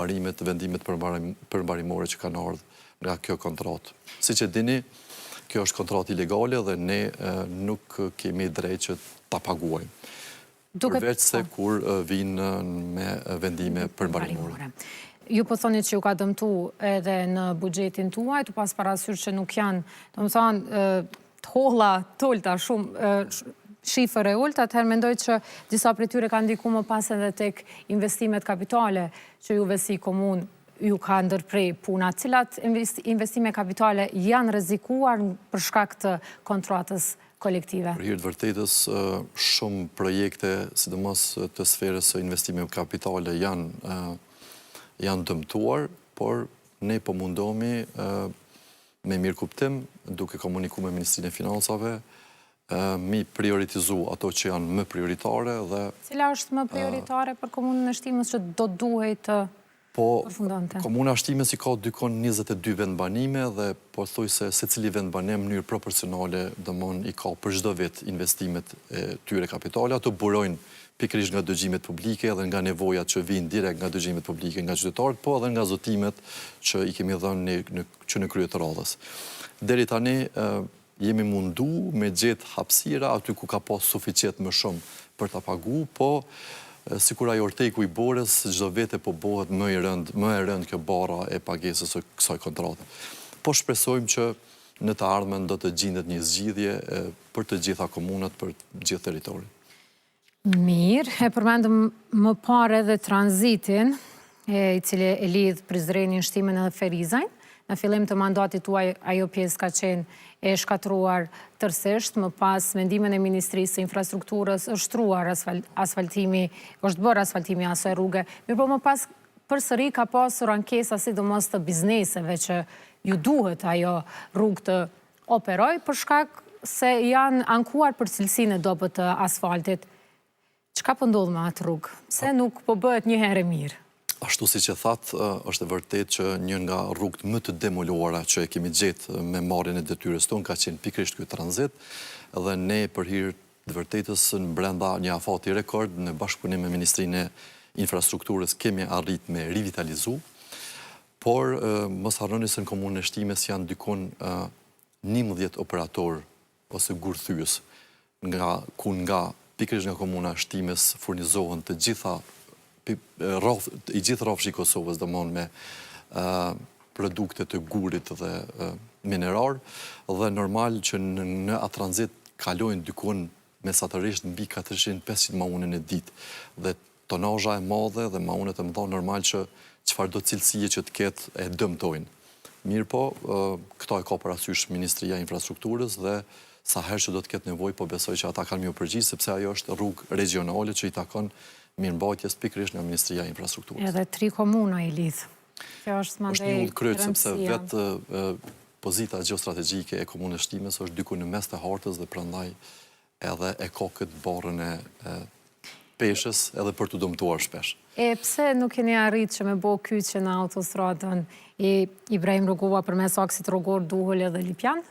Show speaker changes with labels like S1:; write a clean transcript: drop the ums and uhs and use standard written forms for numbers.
S1: parimet të vendimet përmbarimore që kanë ardhur nga kjo kontratë. Siç e dini, kjo është kontratë ilegale dhe ne nuk kemi drejt që ta paguajmë. Përveç se kur vinë me vendime përmbarimore.
S2: Ju po thoni që ju ka dëmtu edhe në buxhetin tuaj, të pas parasysh që nuk janë, domethënë, të holla të ulta, shumë shifër e ulta, atëherë mendoj që disa prej tyre kanë ndikuar më pas edhe tek investimet kapitale që juve si komunë ju ka ndërprej puna. Cilat investime kapitale janë rrezikuar për shkak të kontratës kolektive?
S1: Për hir të vërtetës, shumë projekte, sidomos të sferës së investimeve kapitale janë dëmtuar, por ne po mundohemi me mirë kuptim, duke komunikuar me Ministrinë e Financave, mi prioritizu ato që janë më prioritare dhe...
S2: Cila është më prioritare për komunën e Shtimës që do duhej të përfundonte?
S1: Komuna e Shtimës i ka dykon 22 vendbanime dhe po thuj se secili vendbanim në mënyrë proporcionale domthon i ka për çdo vit investimet e tyre kapitale, ato burojnë pikërisht nga dëgjimet publike dhe nga nevojat që vijnë direkt nga dëgjimet publike nga qytetarët, po edhe nga zotimet që i kemi dhënë që në krye të radhës. Deri tani jemi mundu me gjetë hapësira aty ku ka pas suficient më shumë për ta paguar, po sikur ajo orteku i borës çdo vete po bëhet më e rënd kjo bara e pagesës së kësaj kontrate. Po shpresojmë që në të ardhmen do të gjendet një zgjidhje për të gjitha komunat, për të gjithë territorin.
S2: Mirë, e përmendëm më parë edhe tranzitin, i cili e lidh Prizrenin, Shtimin edhe Ferizajn. Në fillim të mandatit tuaj, ajo pjesë ka qenë e shkatruar tërësisht, më pas mendimin e Ministrisë së Infrastrukturës është bërë asfaltimi asaj rruge. Mirë, po më pas përsëri ka pasur ankesa sidomos të bizneseve që ju duhet ajo rrugë të operoj për shkak se janë ankuar për cilësinë e dobët të asfaltit. Çka po ndodh me atë rrugë? Pse nuk po bëhet një herë mirë?
S1: Ashtu si që thatë, është e vërtet që një nga rrugët më të demoluara që e kemi gjetë me marrjen e detyrës tonë ka qenë pikërisht ky tranzit, dhe ne për hir të vërtetës në brenda një afati rekord në bashkëpunim me Ministrinë e Infrastrukturës kemi arrit me rivitalizu, por mos harroni se në komunën e Shtimës janë dykon 11 operator ose gurthyes nga pikërisht nga komuna e Shtimës furnizohen të gjitha i gjithë rrafshi i Kosovës, domthon me produkte të gurit dhe minerar, dhe normal që në atë tranzit kalojnë dykon mesatërisht mbi 400-500 maune në ditë. Dhe tonazha e madhe dhe maunet e mëdha normal që çfarëdo cilësie që të ketë e dëmtojnë. Mirë po, këto e ka parasysh Ministria e Infrastrukturës dhe sa herë që do të ketë nevojë, po besoj që ata kanë më përgjigjë sepse ajo është rrugë regionale që i takon mirëmbajtjes pikërisht nga Ministria e Infrastrukturës.
S2: Edhe 3 komuna i lidh. Kjo është mandej
S1: një udhë kryq sepse vetë pozita gjeostrategjike e komunës Shtimës është diku në mes të hartës dhe prandaj edhe e ka këtë barrën e peshës edhe për të dëmtuar shpesh.
S2: E pse nuk keni arritë që me bë kyçe në autostradën Ibrahim Rugova përmes aksit rrugor Duhul edhe Lipjan?